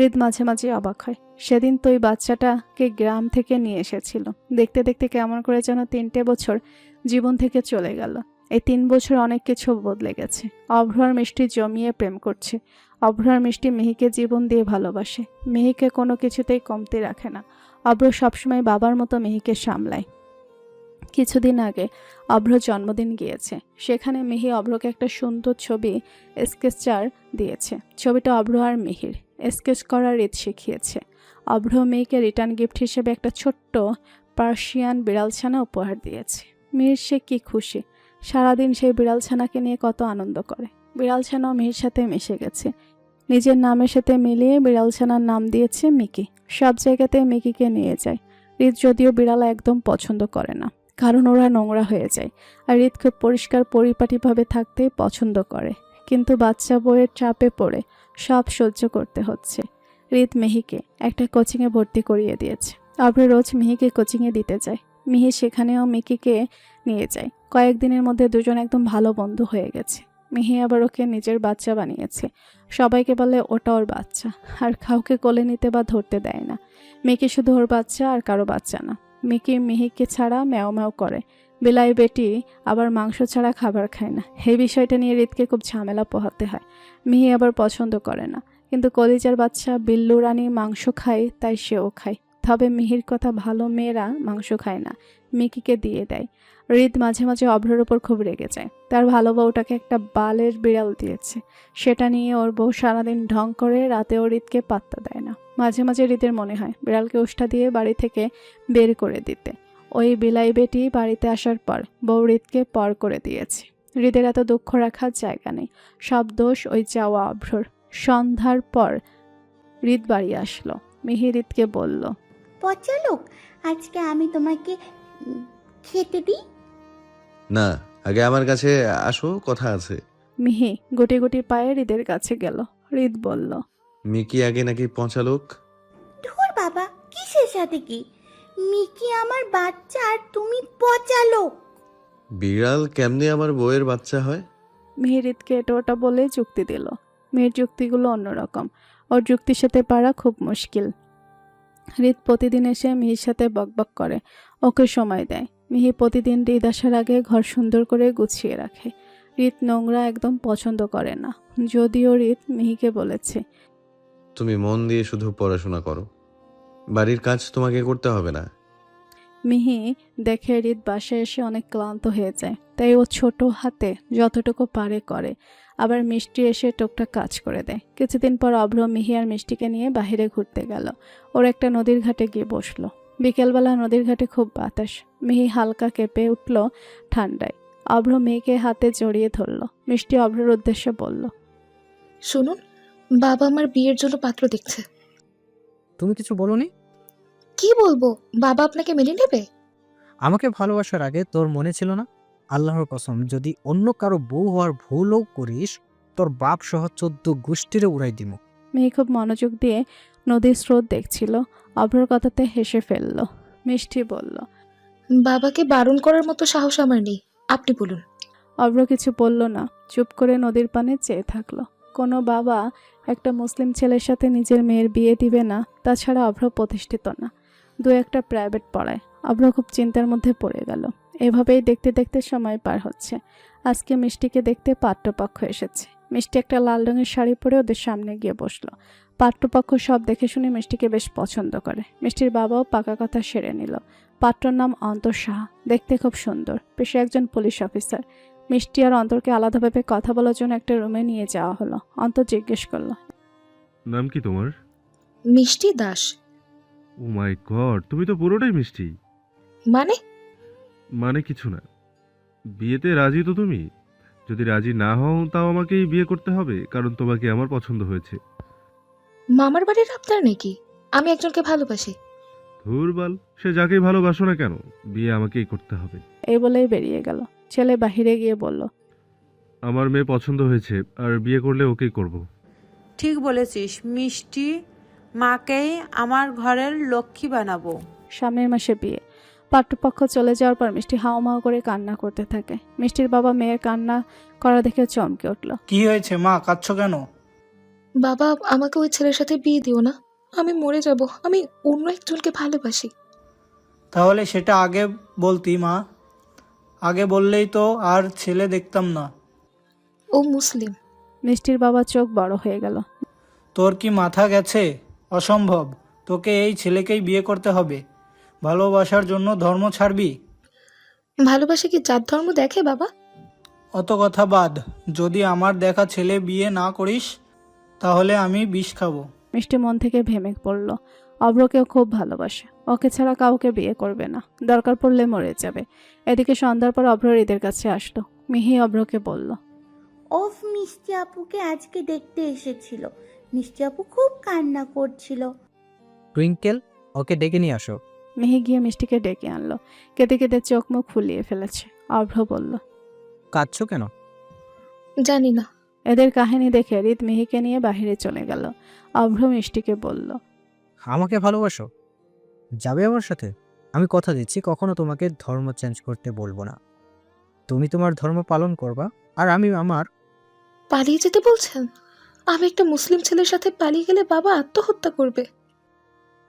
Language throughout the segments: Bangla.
হৃদ মাঝে মাঝে অবাক হয়। সেদিন তো ওই বাচ্চাটাকে গ্রাম থেকে নিয়ে এসেছিল। দেখতে দেখতে কেমন করে যেন 3টে বছর জীবন থেকে চলে গেল। এই 3 বছর অনেক কিছু বদলে গেছে। অভ্র আর মিষ্টি জমিয়ে প্রেম করছে। অভ্র আর মিষ্টি মিহিকে জীবন দিয়ে ভালোবাসে। মিহিকে কোনো কিছুতেই কমতি রাখে না। অভ্র সবসময় বাবার মতো মিহিকে সামলায়। কিছুদিন আগে অভ্র জন্মদিন গিয়েছে। সেখানে মিহি অভ্রকে একটা সুন্দর ছবি স্কেচার দিয়েছে। ছবিটা অভ্র আর মিহির। স্কেচ করার রীত শিখিয়েছে। অভ্র মেয়েকে রিটার্ন গিফট হিসেবে একটা ছোট্ট পার্সিয়ান বিড়ালছানা উপহার দিয়েছে। মিহির সে কি খুশি। সারাদিন সেই বিড়ালছানাকে নিয়ে কত আনন্দ করে। বিড়ালছানাও মিহির সাথে মিশে গেছে। নিজের নামের সাথে মিলিয়ে বিড়ালছানার নাম দিয়েছে মিকি। সব জায়গাতে মিকিকে নিয়ে যায়। হৃদ যদিও বিড়াল একদম পছন্দ করে না, কারণ ওরা নোংরা হয়ে যায়। আর হৃদ খুব পরিষ্কার পরিপাটিভাবে থাকতেই পছন্দ করে। কিন্তু বাচ্চা বউয়ের চাপে পড়ে সব সহ্য করতে হচ্ছে। হৃদ মিহিকে একটা কোচিংয়ে ভর্তি করিয়ে দিয়েছে। অভ্র রোজ মিহিকে কোচিংয়ে দিতে যায়। মিহি সেখানেও মিকিকে নিয়ে যায়। কয়েকদিনের মধ্যে দুজন একদম ভালো বন্ধু হয়ে গেছে। মিহি আবার ওকে নিজের বাচ্চা বানিয়েছে। সবাইকে বলে ওটা ওর বাচ্চা, আর কাউকে কোলে নিতে বা ধরতে দেয় না। মিকি শুধু ওর বাচ্চা, আর কারো বাচ্চা না। মিকি মিহিকে ছাড়া ম্যাও ম্যাও করে। বিলাই বেটি আবার মাংস ছাড়া খাবার খায় না। এই বিষয়টা নিয়ে হৃদকে খুব ঝামেলা পোহাতে হয়। মিহি আবার পছন্দ করে না, কিন্তু কলিজার বাচ্চা বিল্লু রানী মাংস খায়, তাই সেও খায়। তবে মিহির কথা ভালো মেয়েরা মাংস খায় না, মিকিকে দিয়ে দেয়। হৃদ মাঝে মাঝে অভ্রের ওপর খুব রেগে যায়। তার ভালো বউটাকে একটা বালের বিড়াল দিয়েছে। সেটা নিয়ে ওর বউ সারাদিন ঢং করে, রাতে ও হৃদকে পাত্তা দেয় না। মাঝে মাঝে হৃদের মনে হয় বিড়ালকে উষ্টা দিয়ে বাড়ি থেকে বের করে দিতে। ওই বিলাই বেটি বাড়িতে আসার পর বউ হৃদকে পর করে দিয়েছে। হৃদের এত দুঃখ রাখার জায়গা নেই। সব দোষ ওই যাওয়া অভ্রর। সন্ধ্যার পর হৃদ বাড়ি আসলো। মিহি হৃদকে বলল, পচা লোক, আজকে আমি তোমাকে খেতে দিই। না, আগে আমার কাছে আসো, কথা আছে। মিহি গুটি গুটি পায়ে হৃদের কাছে গেল। হৃদ বলল, মিকি আগে নাকি পচা লোক? ধুর বাবা, কিসের সাথে কি? মিকি আমার বাচ্চা আর তুমি পচা লোক। বিড়াল কেমনে আমার বউয়ের বাচ্চা হয়? মিহি হৃদকে এটা ওটা বলে যুক্তি দিল। মেয়ের যুক্তিগুলো অন্যরকম। ওর যুক্তির সাথে পারা খুব মুশকিল। হৃদ প্রতিদিন এসে মিহির সাথে বকবক করে, ওকে সময় দেয়। মিহি প্রতিদিন হৃদ আসার আগে ঘর সুন্দর করে গুছিয়ে রাখে। হৃদ নোংরা একদম পছন্দ করে না, যদিও হৃদ মিহিকে বলেছে, তুমি মন দিয়ে শুধু পড়াশোনা করো, বাড়ির কাজ তোমাকে করতে হবে না। মিহি দেখে হৃদ বাসায় এসে অনেক ক্লান্ত হয়ে যায়, তাই ও ছোট হাতে যতটুকু পারে করে। আবার মিষ্টি এসে টুকটাক কাজ করে দেয়। কিছুদিন পর অভ্র মিহি আর মিষ্টিকে নিয়ে বাইরে ঘুরতে গেল। ওর একটা নদীর ঘাটে গিয়ে বসলো। বিকেলবেলা নদীর ঘাটে খুব বাতাস। মিহি হালকা কেঁপে উঠল ঠান্ডায়। অভ্র মেয়েকে হাতে জড়িয়ে ধরল। মিষ্টি অভ্রের উদ্দেশ্যে বলল, শুনুন, বাবা আমার বিয়ের জন্য পাত্র দেখছে। তুমি কিছু বলনি? কি বলবো? বাবা আপনাকে মেনে নেবে? আমাকে ভালোবাসার আগে তোর মনে ছিল না? আল্লাহর কসম, যদি অন্য কারো বউ হওয়ার ভুলও করিস, তোর বাপ সহ 14 গোষ্ঠীরে উড়াই দিমু। মেয়ে খুব মনোযোগ দিয়ে নদীর স্রোত দেখছিল। অভ্রর কথাতে হেসে ফেলল। মিষ্টি বলল, বাবাকে বারণ করার মতো সাহস আমার নেই, আপনি বলুন। অভ্র কিছু বলল না, চুপ করে নদীর পানে চেয়ে থাকলো। কোনো বাবা একটা মুসলিম ছেলের সাথে নিজের মেয়ের বিয়ে দিবে না। তাছাড়া অভ্র প্রতিষ্ঠিত না, 2-1টা প্রাইভেট পড়ায়। অভ্র খুব চিন্তার মধ্যে পড়ে গেল। এভাবেই দেখতে দেখতে সময় পার হচ্ছে। আজকে মিষ্টিকে দেখতে পাত্রপক্ষ এসেছে। মিষ্টি একটা লাল রঙের শাড়ি পরে ওদের সামনে গিয়ে বসলো। পাত্রপক্ষ সব দেখে শুনে মিষ্টিকে বেশ পছন্দ করে। মিষ্টির বাবাও পাকা কথা সেরে নিল। পাত্রর নাম অন্তর সাহা, দেখতে খুব সুন্দর, পেশে একজন পুলিশ অফিসার। মিষ্টি আর অন্তরকে আলাদাভাবে কথা বলার জন্য একটা রুমে নিয়ে যাওয়া হলো। অন্তর জিজ্ঞেস করলো, নাম কি তোমার? মিষ্টি দাস। ও মাই গড, তুমি তো পুরোটাই মিষ্টি। মানে? মানে কিছু না, বিয়েতে রাজি তো তুমি? যদি রাজি না হও তাও আমাকেই বিয়ে করতে হবে, কারণ তোমাকে আমার পছন্দ হয়েছে। মামার বাড়ির আপনার নাকি? আমি একজনকে ভালোবাসি। ধুরবাল, সে যাকেই ভালোবাসো না কেন, বিয়ে আমাকেই করতে হবে। এই বলেই বেরিয়ে গেল। ছেলে বাহিরে গিয়ে বলল, আমার মেয়ে পছন্দ হয়েছে, আর বিয়ে করলে ওকেই করব। ঠিক বলেছিস মিষ্টি, মাকেই আমার ঘরের লক্ষ্মী বানাবো। সামনের মাসে বিয়ে। পাত্রপক্ষ চলে যাওয়ার পর মিষ্টি হাওমাও করে কান্না করতে থাকে। মিষ্টির বাবা মেয়ের কান্না করা দেখে চমকে উঠল। কি হয়েছে মা, কাঁদছো কেন? বাবা, আমাকে ওই ছেলের সাথে বিয়ে দিও না। আমি মরে যাব। আমি অন্য একজনকে ভালোবাসি। তাহলে সেটা আগে বলতি মা, আগে বললেই তো আর ছেলে দেখতাম না। ও মুসলিম। মিষ্টির বাবা চোখ বড় হয়ে গেল। তোর কি মাথা গেছে? অসম্ভব, তোকে এই ছেলেকেই বিয়ে করতে হবে। ভালোবাসার জন্য ধর্ম ছাড়বি? ভালোবাসা কি জাত ধর্ম দেখে বাবা? অত কথা বাদ, যদি আমার দেখা ছেলে বিয়ে না করিস তাহলে আমি বিষ খাবো। মিষ্টি মন থেকে ভেঙে পড়ল। অভ্রকেও খুব ভালোবাসে, ওকে ছাড়া কাউকে বিয়ে করবে না, দরকার পড়লে মরে যাবে। এদিকে সন্ধ্যার পর অভ্র হৃদের কাছে আসলো। মিহি অভ্রকে বলল, ওফ, মিষ্টি আপুকে আজকে দেখতে এসেছিল। মিষ্টি আপু খুব কান্না করছিল। টুইঙ্কেল, ওকে ডেকে নিয়ে আসো। মিহি গিয়ে মিষ্টিকে ডেকে আনলো। কেঁদে কেঁদে চোখ মুখ ফুলিয়ে ফেলেছে। অভ্র বলল, কাঁদছো কেন? জানি না। এদের কাহিনী দেখে হৃদ মিহিকে নিয়ে বাহিরে চলে গেল। অভ্র মিষ্টিকে বলল, আমাকে ভালোবাসো? যাবে আমার সাথে? আমি কথা দিচ্ছি কখনো তোমাকে ধর্ম চেঞ্জ করতে বলবো না। তুমি তোমার ধর্ম পালন করবা, আর আমি আমার। পালিয়ে যেতে বলছেন? আমি একটা মুসলিম ছেলের সাথে পালিয়ে গেলে বাবা আত্মহত্যা করবে।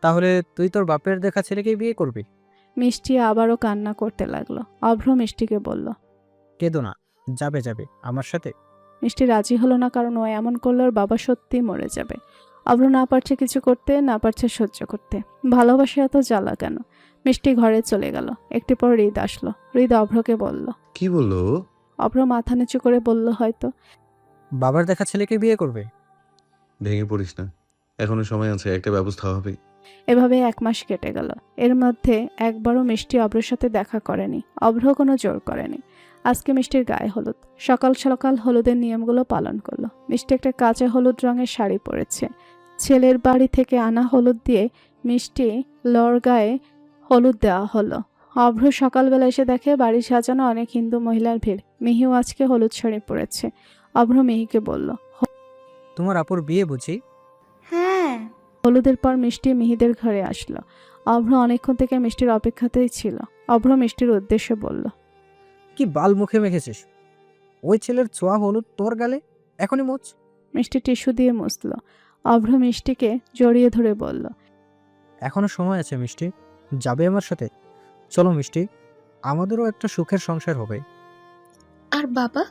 তাহলে তুই তোর বাপের দেখা ছেলেকেই বিয়ে করবি? মিষ্টি আবারও কান্না করতে লাগলো। অভ্র মিষ্টিকে বলল, কেঁদো না, যাবে যাবে আমার সাথে। মিষ্টি রাজি হলো না, কারণ ও এমন করলে ওর বাবা সত্যিই মরে যাবে। অভ্র না পারছে কিছু করতে, না পারছে সহ্য করতে। ভালোবাসা এত জ্বালা কেন? মিষ্টি ঘরে চলে গেল। একটু পর হৃদ আসলো। হৃদ অভ্রকে বলল। কি বললো ও? অভ্র মাথা নিচু করে বলল, হয়তো। বাবার দেখা ছেলেকে বিয়ে করবে? ভেঙে পড়িস না, এখনো সময় আছে, একটা ব্যবস্থা হবে। এভাবে 1 মাস কেটে গেল। এর মধ্যে একবারও মিষ্টি অভ্রের সাথে দেখা করেনি। অভ্র কোনো জোর করেনি। আজকে মিষ্টির গায়ে হলুদ। সকাল সকাল হলুদের নিয়মগুলো পালন করলো। মিষ্টি একটা কাঁচা হলুদ রঙের শাড়ি পরেছে। ছেলের বাড়ি থেকে আনা হলুদ দিয়ে মিষ্টি লর গায়ে হলুদ দেওয়া হলো। অভ্র সকালবেলা এসে দেখে বাড়ি সাজানো অনেক হিন্দু মহিলার ভিড়। মিহিও আজকে হলুদ শাড়ি পরেছে। অভ্র মিহিকে বলল, তোমার আপুর বিয়ে বুঝি? হ্যাঁ। হলুদের পর মিষ্টি মিহিদের ঘরে আসলো। অভ্র অনেকক্ষণ থেকে মিষ্টির অপেক্ষাতেই ছিল। অভ্র মিষ্টির উদ্দেশ্যে বলল, কি বাল মুখে মেখেছিস? ওই ছেলের ছোঁয়া হলুদ তোর গালে, এখনই মোচ। মিষ্টি টিস্যু দিয়ে মুছল। অভ্র মিষ্টিকে জড়িয়ে ধরে বলল, এখনো সময় আছে মিষ্টি, যাবে আমার সাথে? চলো মিষ্টি, আমাদেরও একটা সুখের সংসার হবে। আর বাবা?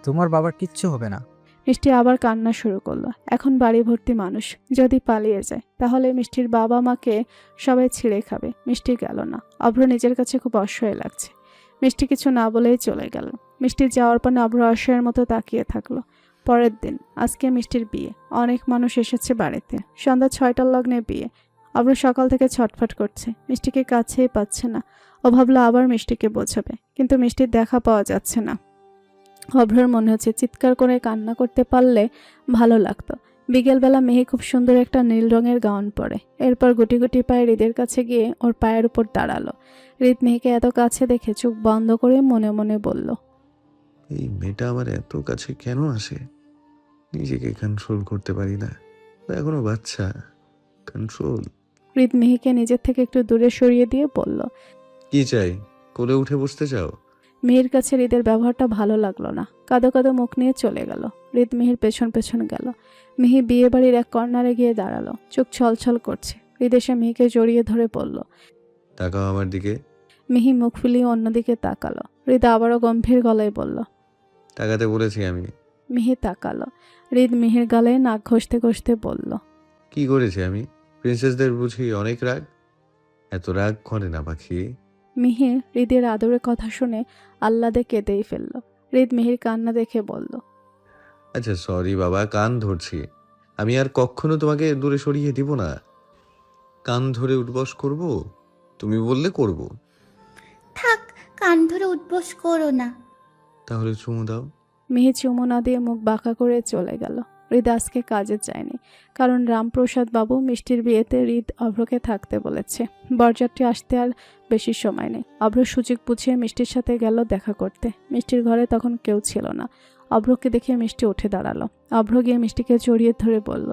তোমার বাবার কিচ্ছু হবে না। মিষ্টি আবার কান্না শুরু করলো। এখন বাড়ি ভর্তি মানুষ, যদি পালিয়ে যায় তাহলে মিষ্টির বাবা মাকে সবাই ছিঁড়ে খাবে। মিষ্টি গেল না। অভ্র নিজের কাছে খুব অসহায় লাগছে। মিষ্টি কিছু না বলেই চলে গেল। মিষ্টি যাওয়ার পর অভ্র অসহায়ের মতো তাকিয়ে থাকলো। পরের দিন, আজকে মিষ্টির বিয়ে। অনেক মানুষ এসেছে বাড়িতে। সন্ধ্যা 6টার লগ্নে বিয়ে। অভ্র সকাল থেকে ছটফট করছে, মিষ্টিকে কাছেই পাচ্ছে না। ও ভাবলো আবার মিষ্টিকে বোঝাবে, কিন্তু মিষ্টির দেখা পাওয়া যাচ্ছে না। অভ্রর মনে হচ্ছে চিৎকার করে কান্না করতে পারলে ভালো লাগতো। বিকেলবেলা মেহি খুব সুন্দর একটা নীল রঙের গাউন পরে। এরপর গুটি গুটি পায়ে হৃদের কাছে গিয়ে ওর পায়ের উপর দাঁড়ালো। হৃদ মেহিকে এত কাছে দেখে চোখ বন্ধ করে মনে মনে বলল, এই মেয়েটা আমার এত কাছে কেন আসে? নিজেকে কন্ট্রোল করতে পারি না, ও এখনো বাচ্চা। কন্ট্রোল। হৃদ মেহিকে নিজের থেকে একটু দূরে সরিয়ে দিয়ে বলল। কি চাই? কোলে উঠে বসতে চাও? মেহির কাছে হৃদের ব্যবহারটা ভালো লাগলো না। কাঁদো কাঁদো মুখ নিয়ে চলে গেল। হৃদ মেহির পেছন পেছন গেল। মেহি বিয়ে বাড়ির এক কর্নারে গিয়ে দাঁড়ালো। চোখ ছলছল করছে। হৃদ এসে মেহিকে জড়িয়ে ধরে বলল। তাকাও আমার দিকে। মিহি মুখ ফুলিয়ে অন্যদিকে তাকালো। হৃদ আবারও গম্ভীর গলায় বলল। তাকাতে বলেছি আমি। মিহি তাকালো। হৃদ মিহির গালে নাক ঘষতে ঘষতে বলল। কি করেছি আমি? প্রিন্সেসদের বুঝি অনেক রাগ? এত রাগ করে না পাখি। মিহি হৃদের আদরের কথা শুনে আহ্লাদে কেঁদেই ফেলল। হৃদ মিহির কান্না দেখে বলল। আচ্ছা সরি বাবা, কান ধরছি। আমি আর কখনো তোমাকে দূরে সরিয়ে দিব না। কান ধরে উঠবস করব, তুমি বললে করব। থাক, কান ধরে উঠবোস করো না। তাহলে চুমু দাও। মিহি চুমু না দিয়ে মুখ বাঁকা করে চলে গেল। হৃদ আজকে কাজে যায়নি, কারণ রামপ্রসাদ বাবু মিষ্টির বিয়েতে হৃদ অভ্রকে থাকতে বলেছে। বরযাত্রী আসতে আর বেশি সময় নেই। অভ্র সুযোগ বুঝিয়ে মিষ্টির সাথে গেল দেখা করতে। মিষ্টির ঘরে তখন কেউ ছিল না। অভ্রকে দেখে মিষ্টি উঠে দাঁড়ালো। অভ্র গিয়ে মিষ্টিকে জড়িয়ে ধরে বলল।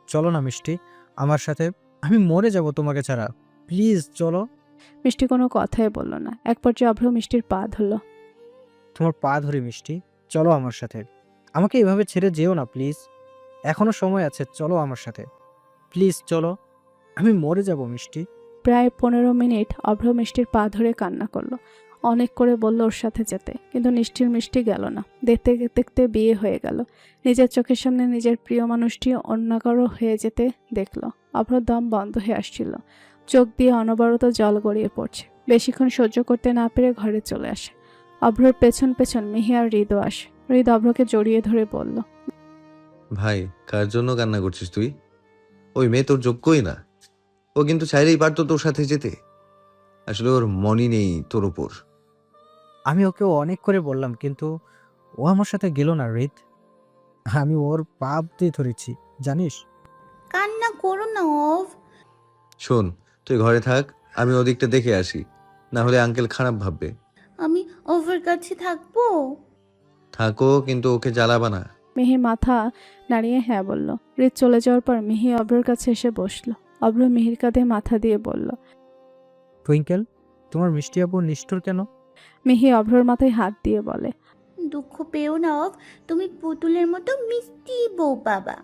চলো না মিষ্টি আমার সাথে, আমি মরে যাব তোমাকে ছাড়া, প্লিজ চলো। মিষ্টি কোনো কথাই বলল না। এক পর্যায়ে অভ্র মিষ্টির পা ধরল। তোমার পা ধরি মিষ্টি, চলো আমার সাথে, আমাকে এভাবে ছেড়ে যেও না প্লিজ। এখনো সময় আছে, চলো আমার সাথে। প্লিজ চলো, আমি মরে যাব মিষ্টি। প্রায় 15 মিনিট অভ্র মিষ্টির পা ধরে কান্না করলো। অনেক করে বলল ওর সাথে যেতে, কিন্তু মিষ্টি গেল না। দেখতে দেখতে বিয়ে হয়ে গেল। নিজের চোখের সামনে নিজের প্রিয় মানুষটি অন্য কারো হয়ে যেতে দেখলো। অভ্রর দম বন্ধ হয়ে আসছিল, চোখ দিয়ে অনবরত জল গড়িয়ে পড়ছে। বেশিক্ষণ সহ্য করতে না পেরে ঘরে চলে আসে। অভ্রর পেছন পেছন মিহি আর হৃদও আসে। হৃদ অভ্রকে জড়িয়ে ধরে বলল, ভাই, কার জন্য কান্না করছিস তুই? ওই মেয়ে তোর যোগ্যই না। ও কিন্তু চাইলেই পারতো তোর সাথে যেতে। আসলে ওর মনই নেই তোর উপর। আমি ওকে অনেক করে বললাম, কিন্তু ও আমার সাথে গেল না হৃদ। আমি ওর পাপ দিয়ে ধরেছি, জানিস। কান্না করো না অভ। শোন, তুই ঘরে থাক, আমি ওদিকটা দেখে আসি, না হলে আঙ্কেল খারাপ ভাববে। আমি অভের কাছে থাকবো। থাকো, কিন্তু ওকে জ্বালাবা না। মিহি মাথা নাড়িয়ে হ্যাঁ বলল। হৃদ চলে যাওয়ার পর মিহি অভ্রর কাছে এসে বসলো। অভ্র মিহির কাঁধে মাথা দিয়ে বলল। টুইঙ্কেল, তোমার মিষ্টি আপু নিষ্ঠুর কেন? মিহি অভ্রর মাথায় হাত দিয়ে বলে, দুঃখ পেও না অভ, তুমি পুতুলের মতো মিষ্টি বউ বাবা।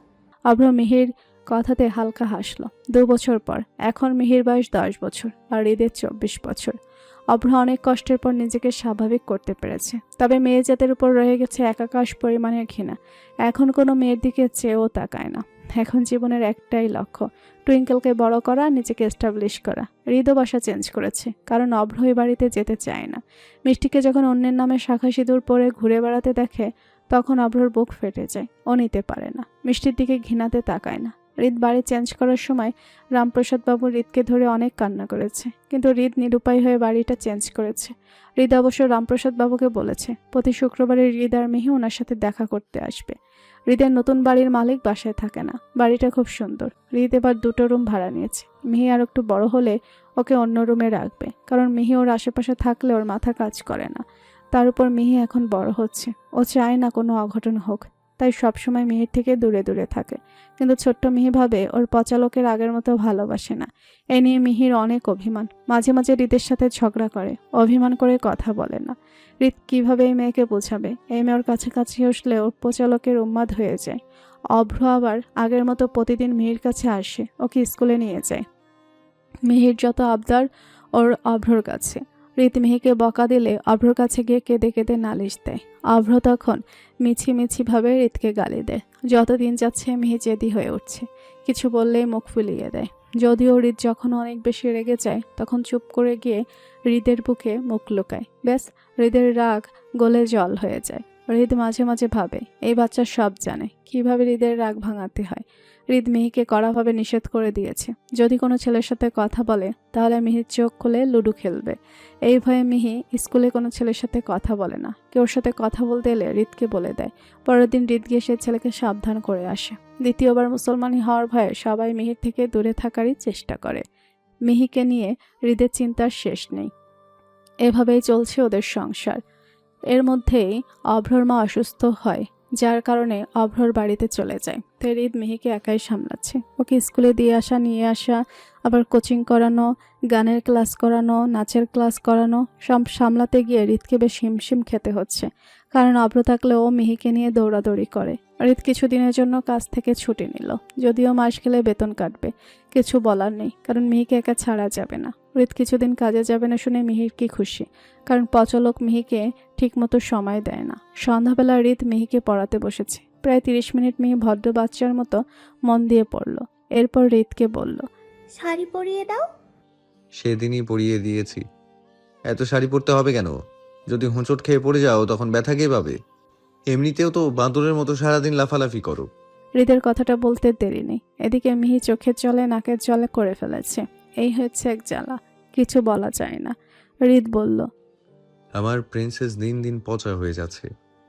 অভ্র মিহির কথাতে হালকা হাসলো। 2 বছর পর এখন মিহির বয়স 10 বছর আর হৃদের 24 বছর। অভ্র অনেক কষ্টের পর নিজেকে স্বাভাবিক করতে পেরেছে। তবে মেয়ে জাতের উপর রয়ে গেছে একাকাশ পরিমাণের ঘৃণা। এখন কোনো মেয়ের দিকে চেয়েও তাকায় না। এখন জীবনের একটাই লক্ষ্য, টুইঙ্কেলকে বড় করা, নিজেকে এস্টাবলিশ করা। হৃদও বাসা চেঞ্জ করেছে, কারণ অভ্র এই বাড়িতে যেতে চায় না। মিষ্টিকে যখন অন্যের নামে শাখা সিঁদুর পরে ঘুরে বেড়াতে দেখে, তখন অভ্রর বুক ফেটে যায়। ও নিতে পারে না, মিষ্টির দিকে ঘৃণাতে তাকায় না। হৃদ বাড়ি চেঞ্জ করার সময় রামপ্রসাদ বাবু হৃদকে ধরে অনেক কান্না করেছে, কিন্তু হৃদ নিরুপায় হয়ে বাড়িটা চেঞ্জ করেছে। হৃদ অবশ্য রামপ্রসাদ বাবুকে বলেছে প্রতি শুক্রবারে হৃদ আর মিহি ওনার সাথে দেখা করতে আসবে। হৃদের নতুন বাড়ির মালিক বাসায় থাকে না। বাড়িটা খুব সুন্দর। হৃদ এবার 2টো রুম ভাড়া নিয়েছে। মিহি আর একটু বড় হলে ওকে অন্য রুমে রাখবে, কারণ মিহি ওর আশেপাশে থাকলে ওর মাথা কাজ করে না। তার উপর মিহি এখন বড় হচ্ছে, ও চায় না কোনো অঘটন হোক, তাই সবসময় মিহির থেকে দূরে দূরে থাকে। কিন্তু ছোট্ট মিহি ভাবে ওর পচা লোকের আগের মতো ভালোবাসে না। এ নিয়ে মিহির অনেক অভিমান। মাঝে মাঝে হৃদের সাথে ঝগড়া করে, অভিমান করে কথা বলে না। হৃদ কিভাবে এই মেয়েকে বোঝাবে? এই মেয়ে ওর কাছাকাছি আসলে ওর পচা লোকের উন্মাদ হয়ে যায়। অভ্র আবার আগের মতো প্রতিদিন মিহির কাছে আসে, ওকে স্কুলে নিয়ে যায়। মিহির যত আবদার ওর অভ্রর কাছে। হৃদ মিহিকে বকা দিলে অভ্রর কাছে গিয়ে কেঁদে কেঁদে নালিশ দেয়। অভ্র তখন মিছি ভাবে হৃদকে গালি দেয়। যতদিন যাচ্ছে মিহি জেদি হয়ে উঠছে, কিছু বললেই মুখ ফুলিয়ে দেয়। যদিও হৃদ যখন অনেক বেশি রেগে যায়, তখন চুপ করে গিয়ে হৃদের বুকে মুখ লুকায়। ব্যাস, হৃদের রাগ গলে জল হয়ে যায়। হৃদ মাঝে মাঝে ভাবে এই বাচ্চা সব জানে কিভাবে হৃদের রাগ ভাঙাতে হয়। হৃদ মিহিকে কড়াভাবে নিষেধ করে দিয়েছে, যদি কোনো ছেলের সাথে কথা বলে তাহলে মিহির চোখ খুলে লুডো খেলবে। এই ভয়ে মিহি স্কুলে কোনো ছেলের সাথে কথা বলে না। কেউর সাথে কথা বলতে এলে হৃদকে বলে দেয়। পরের দিন হৃদ গিয়ে সে ছেলেকে সাবধান করে আসে। দ্বিতীয়বার মুসলমানি হওয়ার ভয়ে সবাই মিহির থেকে দূরে থাকারই চেষ্টা করে। মিহিকে নিয়ে হৃদের চিন্তার শেষ নেই। এভাবেই চলছে ওদের সংসার। এর মধ্যেই অভ্রর মা অসুস্থ হয়, যার কারণে অভ্রর বাড়িতে চলে যায়। তো হৃদ মিহিকে একাই সামলাচ্ছে। ওকে স্কুলে দিয়ে আসা, নিয়ে আসা, আবার কোচিং করানো, গানের ক্লাস করানো, নাচের ক্লাস করানো, সব সামলাতে গিয়ে হৃদকে বেশ হিমশিম খেতে হচ্ছে। কারণ অভ্র থাকলে ও মিহিকে নিয়ে দৌড়াদৌড়ি করে। হৃদ কিছুদিনের জন্য কাজ থেকে ছুটি নিল, যদিও মাস গেলে বেতন কাটবে। কিছু বলার নেই, কারণ মিহিকে একা ছাড়া যাবে না। হৃদ কিছুদিন কাজে যাবে না শুনে মিহির কি খুশি, কারণ পচলোক মিহিকে ঠিকমতো সময় দেয় না। সন্ধ্যাবেলা হৃদ মিহিকে পড়াতে বসেছে। প্রায় 30 মিনিট মিহি ভদ্র বাচ্চার মতো মন দিয়ে পড়ল। এরপর হৃদকে বলল, শাড়ি পরিয়ে দাও। সেদিনই পরিয়ে দিয়েছি। এত শাড়ি পরতে হবে কেন? যদি হোঁচট খেয়ে পড়ে যাও তখন ব্যথা কে পাবে? এমনিতেও তো বাঁদরের মতো সারাদিন লাফালাফি করো। হৃদের কথাটা বলতে দেরি নেই। এদিকে মিহি চোখের জলে নাকের জলে করে ফেলেছে। এই হচ্ছে এক জ্বালা, কিছু বলা যায় না। হৃদ বলল, আমার প্রিন্সেস দিন দিন পচা হয়ে যাচ্ছে।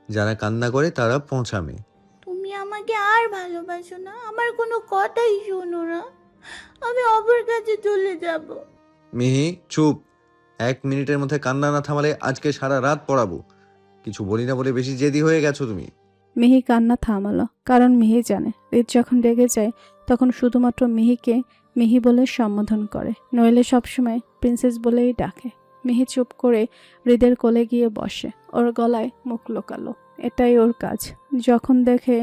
যারা কান্না করে তারা পচা মেয়ে। তুমি আমাকে আর ভালোবাসো না, আমার কোনো কথাই শোনো না। আমি অপর কাছে চলে যাব। মিহি চুপ। 1 মিনিটের মধ্যে কান্না না থামালে আজকে সারা রাত পড়াবো। কিছু বলি না বলে বেশি জেদি হয়ে গেছো তুমি। মিহি কান্না থামালো, কারণ মিহি জানে হৃদ যখন রেগে যায় তখন শুধুমাত্র মিহিকে মিহি বলে সম্বোধন করে, নইলে সবসময় প্রিন্সেস বলেই ডাকে। মিহি চুপ করে হৃদের কোলে গিয়ে বসে, ওর গলায় মুখ লোকালো। এটাই ওর কাজ। যখন দেখে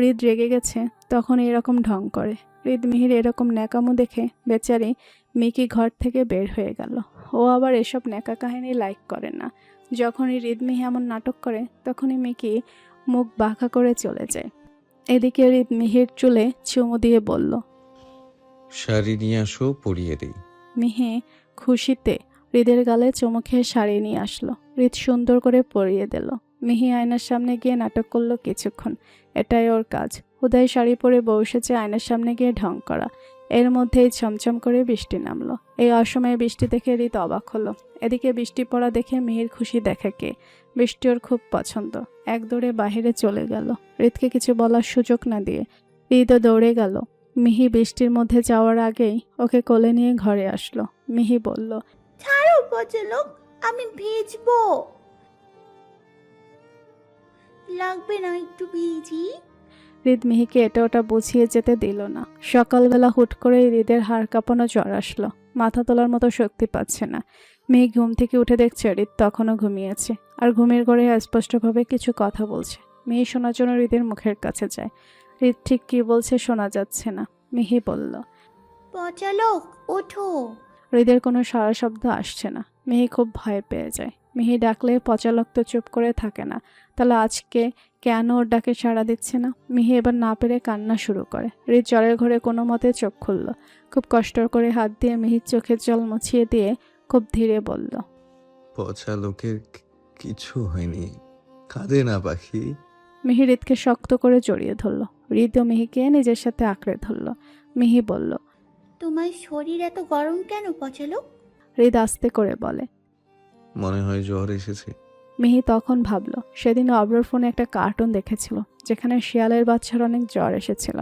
হৃদ রেগে গেছে তখন এরকম ঢং করে। হৃদ মিহির এরকম ন্যাকামো দেখে বেচারি মিকি ঘর থেকে বের হয়ে গেল। ও আবার এসব ন্যাকা কাহিনী লাইক করে না। যখনই হৃদ মিহি এমন নাটক করে তখনই মিকি মুখ বাঁকা করে চলে যায়। এদিকে হৃদ মিহির চুলে চুমু দিয়ে বলল, শাড়ি নিয়ে আসো, পরিয়ে দিই। মিহি খুশিতে হৃদের গালে চুমু খেয়ে শাড়ি নিয়ে আসলো। হৃদ সুন্দর করে পরিয়ে দিল। মিহি আয়নার সামনে গিয়ে নাটক করলো কিছুক্ষণ। এটাই ওর কাজ, হুদাই শাড়ি পরে বসেছে আয়নার সামনে গিয়ে ঢং করা। এর মধ্যেই ছমছম করে বৃষ্টি নামলো। এই অসময়ে বৃষ্টি দেখে হৃদ অবাক হলো। এদিকে বৃষ্টি পড়া দেখে মিহির খুশি দেখাকে বৃষ্টি ওর খুব পছন্দ। এক দৌড়ে বাহিরে চলে গেল। হৃদকে কিছু বলার সুযোগ না দিয়ে হৃদও দৌড়ে গেল। মিহি বৃষ্টির মধ্যে যাওয়ার আগেই ওকে কোলে নিয়ে ঘরে আসলো। মিহি বলল, ছাড়ো পচালোক, আমি ভিজবো। লাগবে না একটু ভিজি? হৃদ মিহিকে এটা ওটা বুঝিয়ে যেতে দিল না। সকালবেলা হুট করে হৃদের হাড় কাঁপানো জ্বর আসলো। মাথা তোলার মতো শক্তি পাচ্ছে না। মিহি ঘুম থেকে উঠে দেখছে হৃদ তখনও ঘুমিয়েছে, আর ঘুমের ঘরে স্পষ্টভাবে কিছু কথা বলছে। মিহি শোনার জন্য হৃদের মুখের কাছে যায়। হৃদ ঠিক কি বলছে শোনা যাচ্ছে না। মিহি বলল, পচালোক ওঠো। হৃদের কোনো সারা শব্দ আসছে না। মিহি খুব ভয় পেয়ে যায়। মিহি ডাকলে পচালক তো চুপ করে থাকে না, তাহলে আজকে কেন ওর ডাকে সাড়া দিচ্ছে না? মিহি এবার না পেরে কান্না শুরু করে। হৃদ জ্বরের ঘরে কোনো মতে চোখ খুলল। খুব কষ্ট করে হাত দিয়ে মিহির চোখের জল মুছিয়ে দিয়ে খুব ধীরে বলল, পচা লোকের কিছু হয়নি, কাঁদে না পাখি। মিহি হৃদকে শক্ত করে জড়িয়ে ধরল। হৃদ ও মিহিকে নিজের সাথে আঁকড়ে ধরল। মিহি বলল, তোমার শরীর এত গরম কেন পচালোক? হৃদ আস্তে করে বলে। মনে হয় জ্বর এসেছে। মিহি তখন ভাবল সেদিন অব্রর ফোনে একটা কার্টুন দেখেছিল যেখানে শিয়ালের বাচ্চার অনেক জ্বর এসেছিল,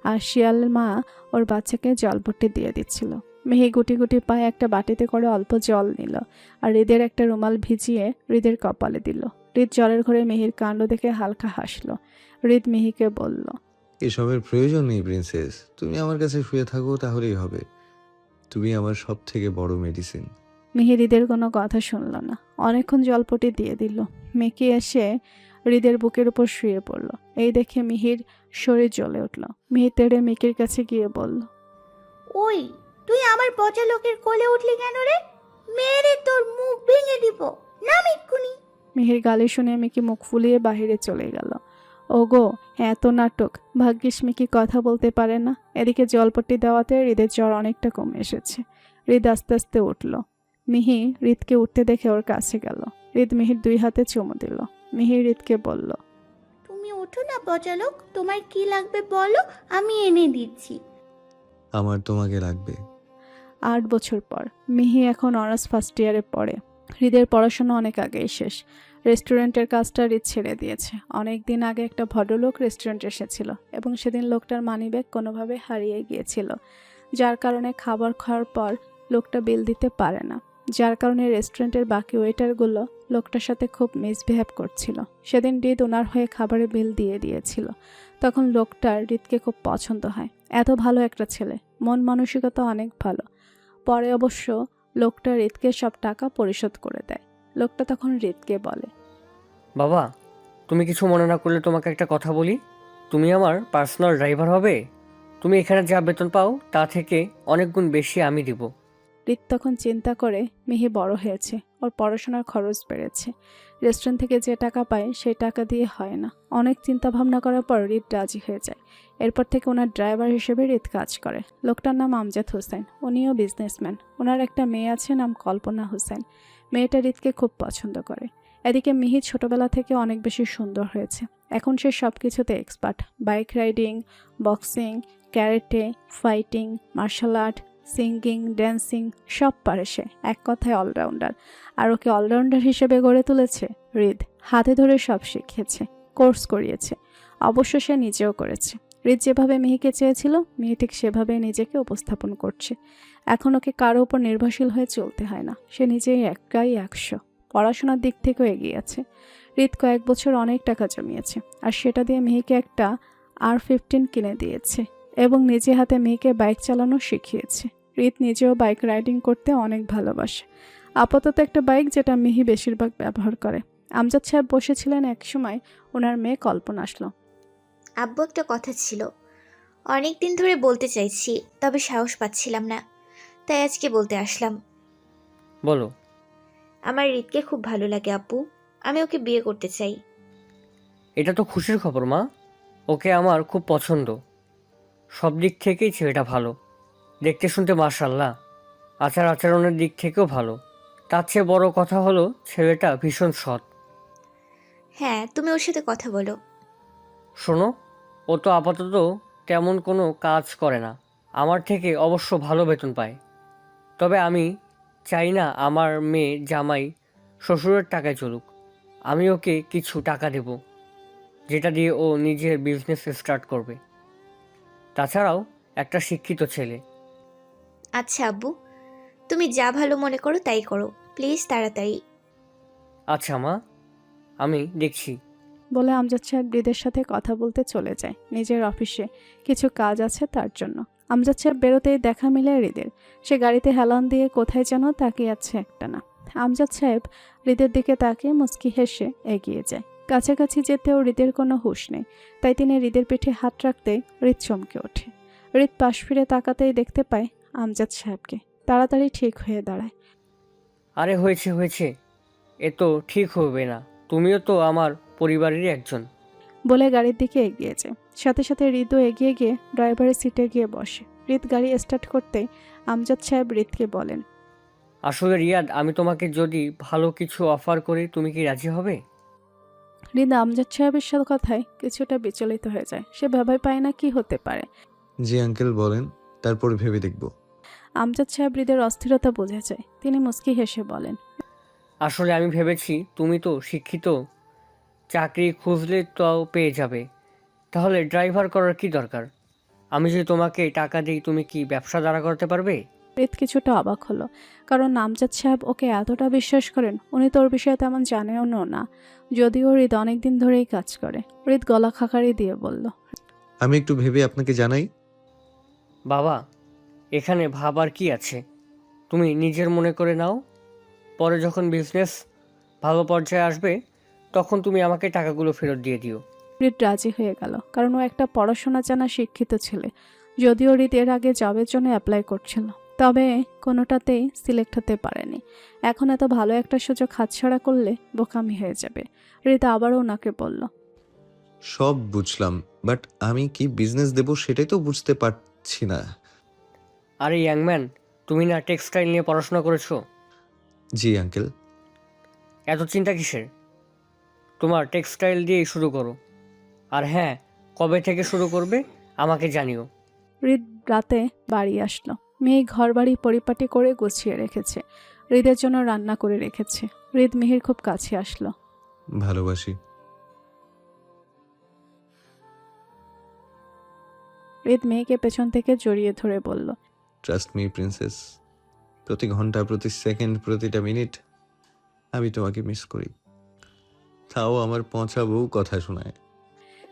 আর শিয়ালের মা ওর বাচ্চাকে জলপট্টি দিয়ে দিচ্ছিল। মিহি গুটি গুটি পায়ে একটা বাটিতে করে অল্প জল নিল, আর হৃদের একটা রুমাল ভিজিয়ে হৃদের কপালে দিল। হৃদ জ্বরের ঘরে মিহির কাণ্ড দেখে হালকা হাসলো। হৃদ মিহিকে বলল, এসবের প্রয়োজন নেই প্রিন্সেস, তুমি আমার কাছে শুয়ে থাকো তাহলেই হবে। তুমি আমার সব থেকে বড় মেডিসিন। মিহি হৃদের কোনো কথা শুনল না। অনেকক্ষণ জলপটি দিয়ে দিল। মেকি এসে হৃদের বুকের উপর শুয়ে পড়ল। এই দেখে মিহির শরীর জ্বলে উঠল। মিহি তেড়ে মিকির কাছে গিয়ে বলল, ওই তুই আমার পচালোকের কোলে উঠলি কেন রে? মেরে তোর মুখ ভেঙে দিব, নাম এক্ষুনি। মিহির গালি শুনে মিকি মুখ ফুলিয়ে বাহিরে চলে গেল। ওগো, এত নাটক! ভাগ্যিস মিকি কথা বলতে পারে না। এদিকে জলপট্টি দেওয়াতে হৃদের জ্বর অনেকটা কমে এসেছে। হৃদ আস্তে আস্তে উঠল। মিহি হৃদকে উঠতে দেখে ওর কাছে গেল। হৃদ মিহির 2 হাতে চুমু দিল। মিহি হৃদকে বলল, তুমি ওঠো না পচালোক, তোমার কি লাগবে বলো, আমি এনে দিচ্ছি। আমার তোমাকে লাগবে। 8 বছর পর মিহি এখন অনার্স ফার্স্ট ইয়ারে পড়ে। হৃদের পড়াশোনা অনেক আগেই শেষ। রেস্টুরেন্টের কাজটা হৃদ ছেড়ে দিয়েছে। অনেক দিন আগে একটা ভদ্রলোক রেস্টুরেন্ট এসেছিল এবং সেদিন লোকটার মানিব্যাগ কোনোভাবে হারিয়ে গিয়েছিল, যার কারণে খাবার খাওয়ার পর লোকটা বিল দিতে পারে না। যার কারণে রেস্টুরেন্টের বাকি ওয়েটারগুলো লোকটার সাথে খুব মিসবিহেভ করছিল। সেদিন হৃদ ওনার হয়ে খাবারের বিল দিয়ে দিয়েছিল। তখন লোকটার হৃদকে খুব পছন্দ হয়। এত ভালো একটা ছেলে, মন মানসিকতা অনেক ভালো। পরে অবশ্য লোকটা হৃদকে সব টাকা পরিশোধ করে দেয়। লোকটা তখন হৃদকে বলে, বাবা, তুমি কিছু মনে না করলে তোমাকে একটা কথা বলি। তুমি আমার পার্সোনাল ড্রাইভার হবে। তুমি এখানে যা বেতন পাও তা থেকে অনেক গুণ বেশি আমি দিব। হৃদ তখন চিন্তা করে মিহি বড় হয়েছে, ওর পড়াশোনার খরচ বেড়েছে। রেস্টুরেন্ট থেকে যে টাকা পায় সেই টাকা দিয়ে হয় না। অনেক চিন্তা ভাবনা করার পর হৃদ রাজি হয়ে যায়। এরপর থেকে ওনার ড্রাইভার হিসেবে হৃদ কাজ করে। লোকটার নাম আমজাদ হোসেন, উনিও বিজনেসম্যান। ওনার একটা মেয়ে আছে নাম কল্পনা হোসেন। মেয়েটা হৃদকে খুব পছন্দ করে। এদিকে মিহি ছোটবেলা থেকে অনেক বেশি সুন্দর হয়েছে। এখন সে সব কিছুতে expert. Bike riding, boxing, karate, fighting, martial art, singing, dancing সব পারে সে। এক কথায় অলরাউন্ডার। আর ওকে অলরাউন্ডার হিসেবে গড়ে তুলেছে হৃদ। হাতে ধরে সব শিখিয়েছে, কোর্স করিয়েছে। অবশ্য সে নিজেও করেছে। হৃদ যেভাবে মিহিকে চেয়েছিল, মিহি ঠিক সেভাবে নিজেকে উপস্থাপন করছে। এখন ওকে কারো উপর নির্ভরশীল হয়ে চলতে হয় না। সে নিজেই একাই 100। পড়াশোনার দিক থেকেও এগিয়ে আছে। হৃদ কয়েক বছর অনেক টাকা জমিয়েছে, আর সেটা দিয়ে মিহিকে একটা R15 কিনে দিয়েছে এবং নিজে হাতে মেয়েকে বাইক চালানো শিখিয়েছে। হৃদ নিজেও বাইক রাইডিং করতে অনেক ভালোবাসে। আপাতত একটা বাইক যেটা মিহি বেশিরভাগ ব্যবহার করে। আমজাদ সাহেব বসেছিলেন, এক সময় ওনার মেয়ে কল্পনা আসলো। আব্বু একটা কথা ছিল, অনেক দিন ধরে বলতে চাইছি, তবে সাহস পাচ্ছিলাম না, তাই আজকে বলতে আসলাম। বলো। আমার রিতকে খুব ভালো লাগে আব্বু, আমি ওকে বিয়ে করতে চাই। এটা তো খুশির খবর মা। ওকে আমার খুব পছন্দ। সব দিক থেকেই ছেলেটা ভালো, দেখতে শুনতে মাশাআল্লাহ, আচার আচরণের দিক থেকেও ভালো। তার চেয়ে বড় কথা হলো ছেলেটা ভীষণ সৎ। হ্যাঁ, তুমি ওর সাথে কথা বলো। শোনো, ও তো আপাতত তেমন কোনো কাজ করে না, আমার থেকে অবশ্য ভালো বেতন পায়। তবে আমি চাই না আমার মেয়ে জামাই শ্বশুরের টাকায় চলুক। আমি ওকে কিছু টাকা দেব, যেটা দিয়ে ও নিজের বিজনেস স্টার্ট করবে। তাছাড়াও একটা শিক্ষিত ছেলে। আচ্ছা আব্বু, তুমি যা ভালো মনে করো তাই করো, প্লিজ তাড়াতাড়ি। আচ্ছা মা, আমি দেখছি। বলে আমজাদ সাহেব হৃদের সাথে কথা বলতে চলে যায় নিজের অফিসে, কিছু কাজ আছে তার জন্য। আমজাদ সাহেব বেরোতেই দেখা মিলে হৃদের। সে গাড়িতে হেলান দিয়ে কোথায় যেন তাকিয়ে আছে একটানা। আমজাদ সাহেব হৃদের দিকে তাকিয়ে মুচকি হেসে এগিয়ে যায়। কাছাকাছি যেতেও হৃদের কোনো হুঁশ নেই, তাই তিনি হৃদের পিঠে হাত রাখতেই হৃদ চমকে ওঠে। হৃদ পাশ ফিরে তাকাতেই দেখতে পায় আমজাদ সাহেবকে। তাড়াতাড়ি ঠিক হয়ে দাঁড়ায়। আরে হয়েছে হয়েছে, এ তো ঠিক হবে না, তুমিও তো আমার পরিবারেরই একজন। বলে গাড়ির দিকে এগিয়ে যায়। সাথে সাথে হৃদও এগিয়ে গিয়ে ড্রাইভারের সিটে গিয়ে বসে। হৃদ গাড়ি স্টার্ট করতেই আমজাদ সাহেব হৃদকে বলেন, আসলে রিয়াদ, আমি তোমাকে যদি ভালো কিছু অফার করি তুমি কি রাজি হবে? হৃদ আমজাদ সাহেবের সাথে কথায় কিছুটা বিচলিত হয়ে যায়। সে ভেবে পায় না কি হতে পারে। জি আঙ্কেল বলেন, তারপর ভেবে দেখব। আমজাদ সাহেব হৃদের অস্থিরতা বুঝে যায়। তিনি মুচকি হেসে বলেন, আসলে আমি ভেবেছি তুমি তো শিক্ষিত, চাকরি খুঁজলে তাও পেয়ে যাবে, তাহলে ড্রাইভার করার কি দরকার? আমি যদি তোমাকে টাকা দিই তুমি কি ব্যবসা দাঁড়া করতে পারবে? হৃদ কিছুটা অবাক হলো, কারণ আমজাদ সাহেব ওকে এতটা বিশ্বাস করেন। উনি তো ওর বিষয়ে তেমন জানেও না, যদিও হৃদ অনেকদিন ধরেই কাজ করে। হৃদ গলা খাকারি দিয়ে বলল, আমি একটু ভেবে আপনাকে জানাই। বাবা, এখানে ভাবার কি আছে? তুমি নিজের মনে করে নাও, পরে যখন বিজনেস ভালো পর্যায়ে আসবে তখন তুমি আমাকে টাকাগুলো ফেরত দিয়ে দিও। হৃদ রাজি হয়ে গেল, কারণ ও একটা পড়াশোনা জানা শিক্ষিত ছেলে। যদিও হৃদ এর আগে জবের জন্য অ্যাপ্লাই করছিল, তবে কোনোটাতেই সিলেক্ট হতে পারেনি। এখন এত ভালো একটা সুযোগ হাতছাড়া করলে বোকামি হয়ে যাবে। হৃদ আবারও ওনাকে বলল, সব বুঝলাম, বাট আমি কি বিজনেস দেব সেটাই তো বুঝতে পারছি না। আরে ইয়াংম্যান, তুমি না টেক্সটাইল নিয়ে পড়াশোনা করেছো? জি আঙ্কেল। এত চিন্তা কিসের? তোমার টেক্সটাইল দিয়েই শুরু করো। আর হ্যাঁ, কবে থেকে শুরু করবে আমাকে জানিও। হৃদ রাতে বাড়ি আসলো। মেয়ে ঘর বাড়ি পরিপাটি করে গুছিয়ে রেখেছে, হৃদের জন্য রান্না করে রেখেছে। হৃদ মেহের খুব কাছে আসলো। ভালোবাসি। হৃদ মেয়েকে পেছন থেকে জড়িয়ে ধরে বলল, ট্রাস্ট মি প্রিন্সেস, প্রতি ঘন্টা, প্রতি সেকেন্ড, প্রতিটা মিনিট আমি তোমাকে মিস করি। তাও আমার পচা বউ কথা শোনায়।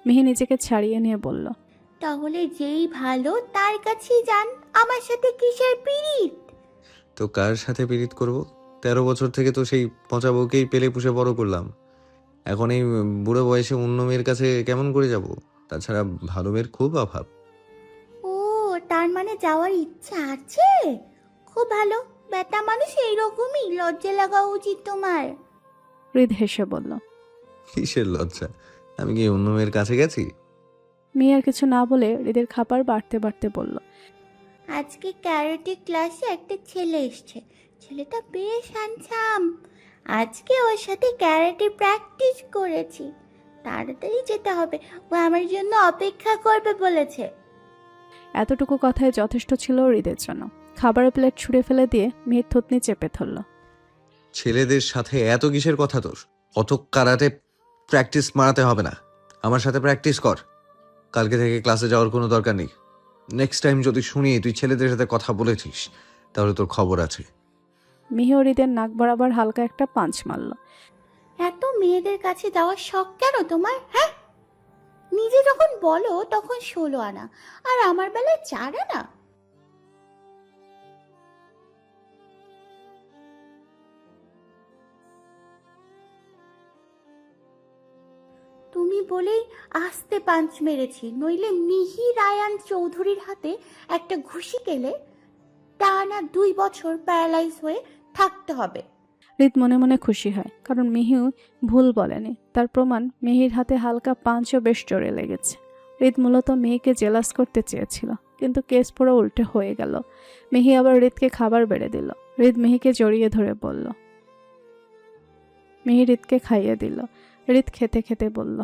মেহে নিজেকে ছাড়িয়ে নিয়ে বলল, তাহলে যেই ভালো তার কাছেই যান, আমার সাথে কিসের পিরিত? তো কার সাথে পীড়িত করব? 13 বছর থেকে তো সেই পচা বউকেই পেলে পুষে বড় করলাম। এখন এই বুড়ো বয়সে অন্য মেয়ের কাছে কেমন করে যাব? তাছাড়া ভালো মেয়ের খুব অভাব। ও, তার মানে যাওয়ার ইচ্ছা আছে? খুব ভালো, বেটা মানুষ এইরকমই, লজ্জা লাগা উচিত তোমার। হৃদ হেসে বলল। কিসের লজ্জা? আমি কি অন্য মেয়ের কাছে গেছি? মেয়ে আর কিছু না বলে হৃদের খাবার বাড়তে বাড়তে বলল, আজকে ক্যারাটে ক্লাসে একটা ছেলে এসছে, ছেলেটা বেশ হ্যান্ডসাম। আজকে ওর সাথে ক্যারাটে প্র্যাকটিস করেছি। তাড়াতাড়ি যেতে হবে, ও আমার জন্য অপেক্ষা করবে বলেছে। এতটুকু কথায় যথেষ্ট ছিল হৃদের জন্য। খাবারের প্লেট ছুঁড়ে ফেলে দিয়ে মেয়ের থুতনি চেপে ধরল। ছেলেদের সাথে এত কিসের কথা তোর? অত কারাতে প্র্যাকটিস মারাতে হবে না, আমার সাথে প্র্যাকটিস কর। কালকে থেকে ক্লাসে যাওয়ার কোনো দরকার নেই। নেক্সট টাইম যদি শুনি তুই ছেলেদের সাথে কথা বলেছিস তাহলে তোর খবর আছে। মিহি ও হৃদের নাক বরাবর হালকা একটা পাঞ্চ মারল। এত মেয়েদের কাছে যাওয়ার শখ কেন তোমার, হ্যাঁ? নিজে যখন বলো তখন 16 আনা, আর আমার বেলায় 4 আনা। তুমি বলেই আস্তে পাঞ্চ মেরেছি, নইলে মিহি রায়ান চৌধুরীর হাতে একটা ঘুষি গেলে টানা 2 বছর প্যারালাইজ হয়ে থাকতে হবে। হৃদ মনে মনে খুশি হয়, কারণ মিহিও ভুল বলেনি। তার প্রমাণ মিহির হাতে হালকা পাঞ্চও বেশ জোরে লেগেছে। হৃদ মূলত মিহিকে জেলাস করতে চেয়েছিল, কিন্তু কেস পুরো উল্টে হয়ে গেল। মিহি আবার হৃদকে খাবার বেড়ে দিল। হৃদ মিহিকে জড়িয়ে ধরে বলল। মিহি হৃদকে খাইয়ে দিল। হৃদ খেতে খেতে বলল,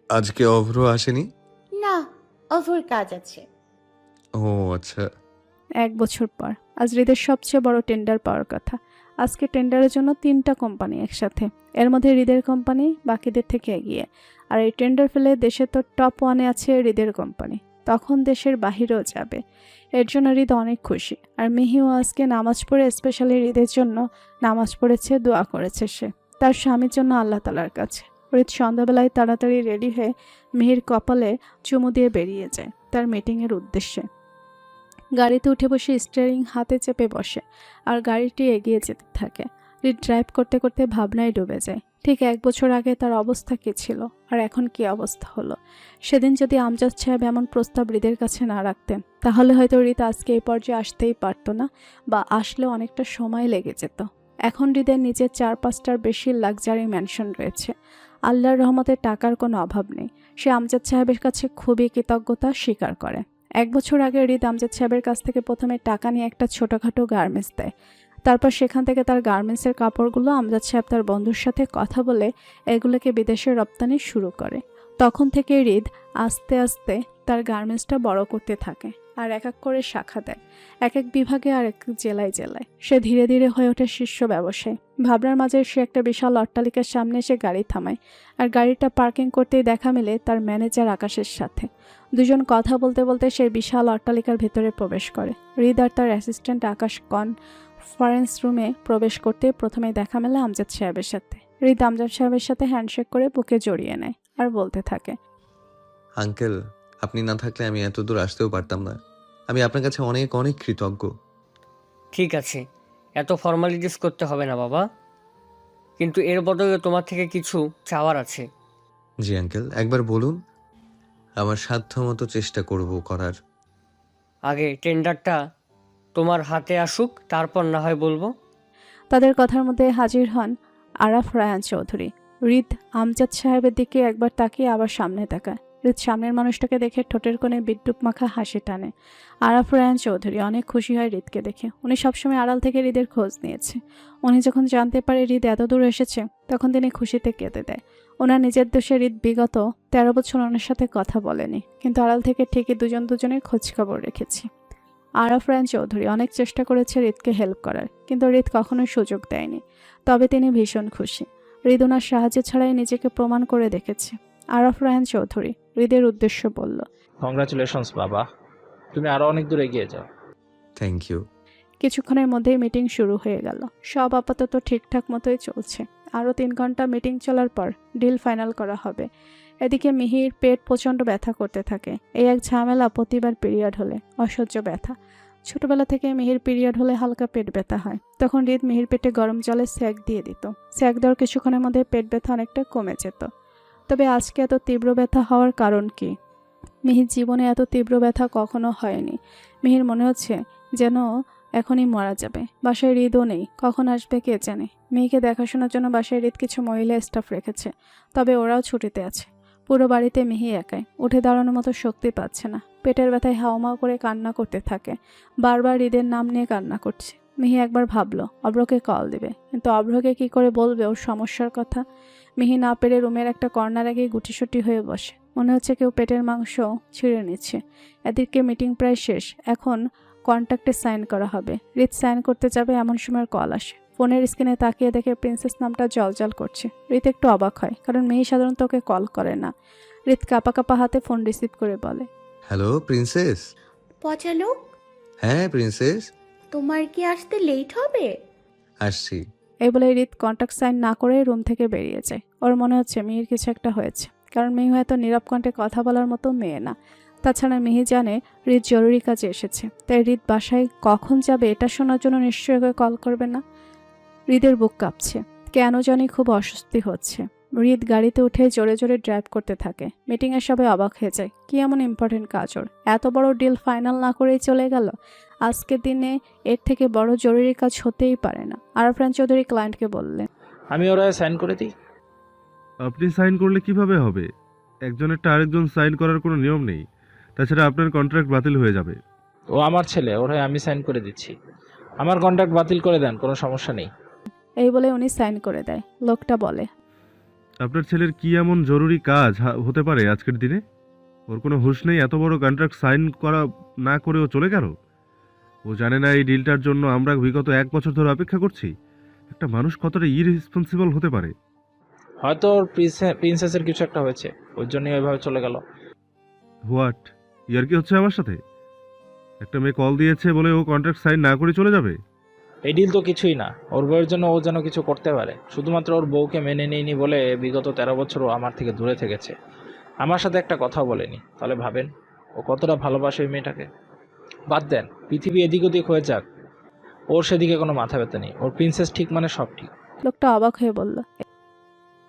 আজকে অভ্র আসেনি? না, অভর কাজ আছে। ও আচ্ছা। 1 বছর পর আজ হৃদের সবচেয়ে বড় টেন্ডার পাওয়ার কথা। আজকে টেন্ডারের জন্য 3টা কোম্পানি একসাথে, এর মধ্যে হৃদের কোম্পানি বাকিদের থেকে এগিয়ে। আর এই টেন্ডার ফেলে দেশে তো টপ 1-এ আছে হৃদের কোম্পানি, তখন দেশের বাহিরেও যাবে। এর জন্য হৃদ অনেক খুশি। আর মিহিও আজকে নামাজ পড়ে স্পেশালি হৃদের জন্য নামাজ পড়েছে, দোয়া করেছে সে তার স্বামীর জন্য আল্লাহ তাআলার কাছে। হৃদ সন্ধ্যাবেলায় তাড়াতাড়ি রেডি হয়ে মিহির কপালে চুমু দিয়ে বেরিয়ে যায় তার মিটিংয়ের উদ্দেশ্যে। গাড়িতে উঠে বসে স্টিয়ারিং হাতে চেপে বসে আর গাড়িটি এগিয়ে যেতে থাকে। হৃদ ড্রাইভ করতে করতে ভাবনায় ডুবে যায়। ঠিক 1 বছর আগে তার অবস্থা কী ছিল আর এখন কী অবস্থা হলো। সেদিন যদি আমজাদ সাহেব এমন প্রস্তাব হৃদের কাছে না রাখতেন, তাহলে হয়তো হৃদ আজকে এই পর্যায়ে আসতেই পারতো না, বা আসলেও অনেকটা সময় লেগে যেত। এখন হৃদের নিজের 4-5টার বেশি লাক্সারি ম্যানশন রয়েছে। আল্লাহর রহমতে টাকার কোনো অভাব নেই। সে আমজাদ সাহেবের কাছে খুবই কৃতজ্ঞতা স্বীকার করে। 1 বছর আগে হৃদ আমজাদ সাহেবের কাছ থেকে প্রথমে টাকা নিয়ে একটা ছোটোখাটো গার্মেন্টস দেয়। তারপর সেখান থেকে তার গার্মেন্টসের কাপড়গুলো আমজাদ সাহেব তার বন্ধুর সাথে কথা বলে এগুলোকে বিদেশে রপ্তানি শুরু করে। তখন থেকে হৃদ আস্তে আস্তে তার গার্মেন্টসটা বড় করতে থাকে আর এক এক করে শাখা দেয়, এক এক বিভাগে আর এক জেলায় জেলায়। সে ধীরে ধীরে হয়ে ওঠে শীর্ষ ব্যবসায়ী। ভাবনার মাঝে সে একটা বিশাল অট্টালিকার সামনে এসে গাড়ি থামায়, আর গাড়িটা পার্কিং করতেই দেখা মেলে তার ম্যানেজার আকাশের সাথে। দুজন কথা বলতে বলতে সে বিশাল অট্টালিকার ভেতরে প্রবেশ করে। হৃদ আর তার অ্যাসিস্ট্যান্ট আকাশ কনফারেন্স রুমে প্রবেশ করতে প্রথমেই দেখা মেলে আমজাদ সাহেবের সাথে। হৃদ আমজাদ সাহেবের সাথে হ্যান্ডশেক করে বুকে জড়িয়ে নেয় আর বলতে থাকে, আঙ্কেল, আপনি না থাকলে আমি এত দূর আসতেও পারতাম না। আমি আপনার কাছে অনেক অনেক কৃতজ্ঞ। ঠিক আছে, এত ফর্মালিটিস করতে হবে না বাবা, কিন্তু এর বদলে তোমার থেকে কিছু চাওয়ার আছে। জি আঙ্কেল, একবার বলুন। আমার সাধ্যমতো চেষ্টা করব করার। আগে টেন্ডারটা তোমার হাতে আসুক, তারপর না হয় বলবো। তাদের কথার মধ্যে হাজির হন আরাফ রায়ান চৌধুরী। হৃদ আমজাদ সাহেবের দিকে একবার তাকিয়ে আবার সামনে তাকায়। হৃদ সামনের মানুষটাকে দেখে ঠোঁটের কোণে বিদ্যুৎ মাখা হাসি টানে। আরাফ রায়ান চৌধুরী অনেক খুশি হয় হৃদকে দেখে। উনি সবসময় আড়াল থেকে হৃদের খোঁজ নিয়েছে। উনি যখন জানতে পারে হৃদ এত দূর এসেছে, তখন তিনি খুশিতে কেঁদে দেয়। ওনার নিজের দোষে হৃদ বিগত 13 বছর ওনার সাথে কথা বলেনি, কিন্তু আড়াল থেকে ঠিকই দুজনের খোঁজখবর রেখেছি। আরাফ রায়ান চৌধুরী অনেক চেষ্টা করেছে হৃদকে হেল্প করার, কিন্তু হৃদ কখনোই সুযোগ দেয়নি। তবে তিনি ভীষণ খুশি। হৃদ ওনার সাহায্য ছাড়াই নিজেকে প্রমাণ করে দেখেছে। আরাফ রায়ান চৌধুরী হৃদের উদ্দেশ্য বলল, কংগ্রাচুলেশনস বাবা, তুমি আরো অনেক দূর এগিয়ে যাও। Thank you. কিছুক্ষণের মধ্যেই মিটিং শুরু হয়ে গেল। সব আপাতত ঠিকঠাক মতোই চলছে। আরও 3 ঘন্টা মিটিং চলার পর ডিল ফাইনাল করা হবে। এদিকে মিহির পেট প্রচণ্ড ব্যথা করতে থাকে। এই এক ঝামেলা প্রতিবার পিরিয়ড হলে, অসহ্য ব্যথা। ছোটবেলা থেকে মিহির পিরিয়ড হলে হালকা পেট ব্যথা হয়, তখন হৃদ মিহির পেটে গরম জলে স্যাক দিয়ে দিত। স্যাক দেওয়ার কিছুক্ষণের মধ্যে পেট ব্যথা অনেকটা কমে যেত। তবে আজকে এত তীব্র ব্যথা হওয়ার কারণ কি? মিহির জীবনে এত তীব্র ব্যথা কখনো হয়নি। মিহির মনে হচ্ছে যেন এখনই মারা যাবে। বাসায় হৃদও নেই, কখন আসবে কে জানে। মেয়েকে দেখাশোনার জন্য বাসায় হৃদ কিছু মহিলা স্টাফ রেখেছে, তবে ওরাও ছুটিতে আছে। পুরো বাড়িতে মিহি একাই, উঠে দাঁড়ানোর মতো শক্তি পাচ্ছে না। পেটের ব্যথায় হাওমাও করে কান্না করতে থাকে। বারবার হৃদের নাম নিয়ে কান্না করছে। মিহি একবার ভাবলো অভ্রকে কল দিবে, কিন্তু অভ্রকে কি করে বলবে ওর সমস্যার কথা। মিহি না পেরে রুমের একটা কর্নার আগেই গুটিসুটি হয়ে বসে। মনে হচ্ছে কেউ পেটের মাংস ছিঁড়ে নিচ্ছে। এদিকে মিটিং প্রায় শেষ। এখন কন্ট্রাক্টে সাইন করা হবে। হৃদ সাইন করতে যাবে এমন সময় কল আসে। ফোনের স্ক্রিনে তাকিয়ে দেখে প্রিন্সেস নামটা জলজল করছে। হৃদ একটু অবাক হয়, কারণ মেয়ে সাধারণত ওকে কল করে না। হৃদ কাঁপা কাঁপা হাতে ফোন রিসিভ করে বলে, হ্যালো প্রিন্সেস। পচা লোক, হ্যাঁ প্রিন্সেস, তোমার কি আসতে লেট হবে? আসছি। এই বলে হৃদ কন্ট্রাক্ট সাইন না করে রুম থেকে বেরিয়ে যায়। ওর মনে হচ্ছে মেয়ের কিছু একটা হয়েছে, কারণ মেয়ে হয়তো নীরব কণ্ঠে কথা বলার মতো মেয়ে না। তাছাড়া মেহি জানে হৃদ জরুরি কাজে এসেছে, তাই হৃদ বাসায় কখন যাবে এটা শোনার জন্য নিশ্চয়ই কল করবে না। হৃদের বুক কাঁপছে, কেন জানি খুব অস্বস্তি হচ্ছে। হৃদ গাড়িতে উঠে জোরে জোরে ড্রাইভ করতে থাকে। মিটিংয়ে সবাই অবাক হয়ে যায়। কি এমন ইম্পর্টেন্ট কাজ ওর? এত বড় ডিল ফাইনাল না করেই চলে গেল। আজকের দিনে এর থেকে বড় জরুরি কাজ হতেই পারে না। আরফান চৌধুরী ক্লায়েন্টকে বললেন, আমি ওরা সাইন করে দিই। আপনি সাইন করলে কিভাবে হবে? একজনেরটা আরেকজন সাইন করার কোনো নিয়ম নেই। তাছাড়া আপনার কন্ট্রাক্ট বাতিল হয়ে যাবে। ও আমার ছেলে, ওরা আমি সাইন করে দিচ্ছি। আমার কন্ট্রাক্ট বাতিল করে দেন, কোনো সমস্যা নেই। এই বলে উনি সাইন করে দেয়। লোকটা বলে, আপনার ছেলের কি এমন জরুরি কাজ হতে পারে আজকের দিনে? ওর কোনো হুঁশ নেই এত বড় কন্ট্রাক্ট সাইন করা না করেও চলে গেল? ও জানে না এই ডিলটার জন্য আমরা বিগত 1 বছর ধরে অপেক্ষা করছি? একটা মানুষ কতটা ইররেসপন্সিবল হতে পারে? হয়তো ওর প্রিন্সেসের কিছু একটা হয়েছে, ওর জন্যই ওইভাবে চলে গেল। হোয়াট? ইয়ার কি হচ্ছে আমার সাথে? একটা মেয়ে কল দিয়েছে বলে ও কন্ট্রাক্ট সাইন না করে চলে যাবে? এই ডিল তো কিছুই না। ওর বউয়ের জন্য ও যেন কিছু করতে পারে। শুধুমাত্র ওর বউকে মেনে নেয়নি বলে বিগত 13 বছর ও আমার থেকে দূরে থেকেছে। আমার সাথে একটা কথাও বলেনি। তাহলে ভাবেন ও কতটা ভালোবাসে ওই মেয়েটাকে। বাদ দেন, পৃথিবী এদিক ওদিক হয়ে যাক, ওর সেদিকে কোনো মাথা ব্যথা নেই। ওর প্রিন্সেস ঠিক মানে সব ঠিক। লোকটা অবাক হয়ে বলল,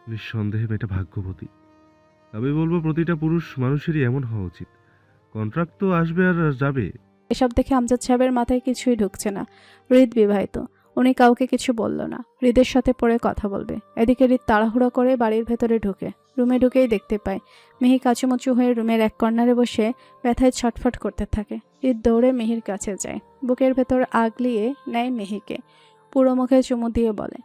নিঃসন্দেহে মেয়েটা ভাগ্যবতী। আমি বলবো প্রতিটা পুরুষ মানুষেরই এমন হওয়া উচিত। কন্ট্রাক্ট তো আসবে আর যাবে। এসব দেখে আমজাদ সাহেবের মাথায় কিছুই ঢুকছে না। হৃদ বিবাহিত, উনি কাউকে কিছু বলল না। হৃদের সাথে পরে কথা বলবে। এদিকে হৃদ তাড়াহুড়ো করে বাড়ির ভেতরে ঢুকে। রুমে ঢুকেই দেখতে পায় মিহি কাচুমচু হয়ে রুমের এক কর্নারে বসে ব্যথায় ছটফট করতে থাকে। হৃদ দৌড়ে মিহির কাছে যায়, বুকের ভেতর আগলিয়ে নেয় মিহিকে, পুরো মুখে চুমু দিয়ে বলে,